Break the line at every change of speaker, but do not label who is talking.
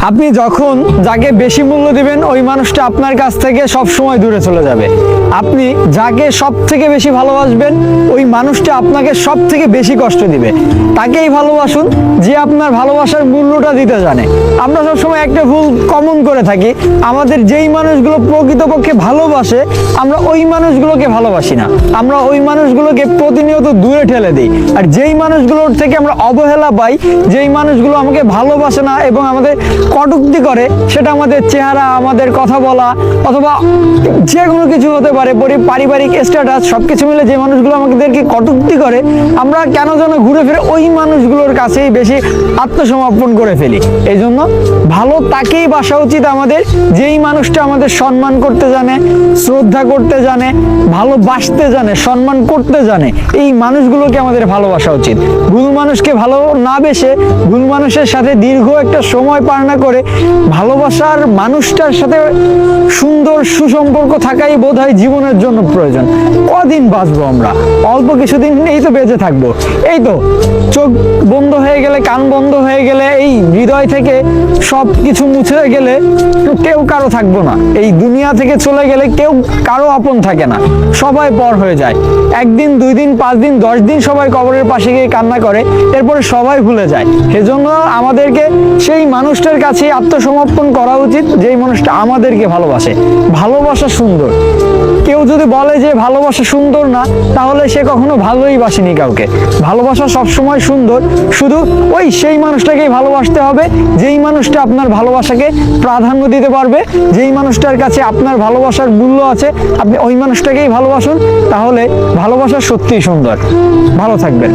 আপনি যখন যাকে বেশি মূল্য দিবেন ওই মানুষটা আপনার কাছ থেকে সব সময় দূরে চলে যাবে। আপনি যাকে সব থেকে বেশি ভালোবাসবেন ওই মানুষটা আপনাকে সব থেকে বেশি কষ্ট দিবে। তাকেই ভালোবাসুন যে আপনার ভালোবাসার মূল্যটা দিতে জানে। আমরা সবসময় একটা ভুল কমন করে থাকি, আমাদের যেই মানুষগুলো প্রকৃতপক্ষে ভালোবাসে আমরা ওই মানুষগুলোকে ভালোবাসি না, আমরা ওই মানুষগুলোকে প্রতিনিয়ত দূরে ঠেলে দিই। আর যেই মানুষগুলোর থেকে আমরা অবহেলা পাই, যেই মানুষগুলো আমাকে ভালোবাসে না এবং আমাদের কটূক্তি করে, সেটা আমাদের চেহারা, আমাদের কথা বলা অথবা যে কোনো কিছু হতে পারে, পারিবারিক স্ট্যাটাস, সবকিছু মিলে যে মানুষগুলো আমাদেরকে কটূক্তি করে আমরা কেন যেন ঘুরে ফিরে ওই মানুষগুলোর কাছেই বেশি আত্মসমর্পণ করে ফেলি। এই জন্য ভালো তাকেই বাসা উচিত আমাদের, যেই মানুষটা আমাদের সম্মান করতে জানে, শ্রদ্ধা করতে জানে, ভালোবাসতে জানে, সম্মান করতে জানে, এই মানুষগুলোকে আমাদের ভালোবাসা উচিত। ভুল মানুষকে ভালো না বেসে, ভুল মানুষের সাথে দীর্ঘ একটা সময় পার না করে ভালোবাসার মানুষটার সাথে সুন্দর সুসম্পর্ক থাকাই বোধহয় জীবনের জন্য প্রয়োজন। কদিন বাঁচবো আমরা? অল্প কিছুদিন এই তো বেঁচে থাকবো। এই তো চোখ বন্ধ হয়ে গেলে, কান বন্ধ হয়ে গেলে, এই হৃদয় থেকে সব কিছু মুছে গেলে কেউ কারো থাকবো না। এই দুনিয়া থেকে চলে গেলে কেউ কারো আপন থাকে না, সবাই পর হয়ে যায়। একদিন, 2 দিন, 5 দিন, 10 দিন সবাই কবরের পাশে গিয়ে কান্না করে, এরপরে সবাই ভুলে যায়। সেজন্য আমাদেরকে সেই মানুষটার কাছে আত্মসমর্পণ করা উচিত যেই মানুষটা আমাদেরকে ভালোবাসে। ভালোবাসা সুন্দর। কেউ যদি বলে যে ভালোবাসা সুন্দর না, তাহলে সে কখনো ভালোই বাসেনি কাউকে। ভালোবাসা সবসময় সুন্দর, শুধু ওই সেই মানুষটাকেই ভালোবাসতে হবে যেই মানুষটা আপনার ভালোবাসাকে প্রাধান্য দিতে পারবে, যেই মানুষটার কাছে আপনার ভালোবাসার মূল্য আছে। আপনি ওই মানুষটাকেই ভালোবাসুন, তাহলে ভালোবাসা সত্যিই সুন্দর। ভালো থাকবেন।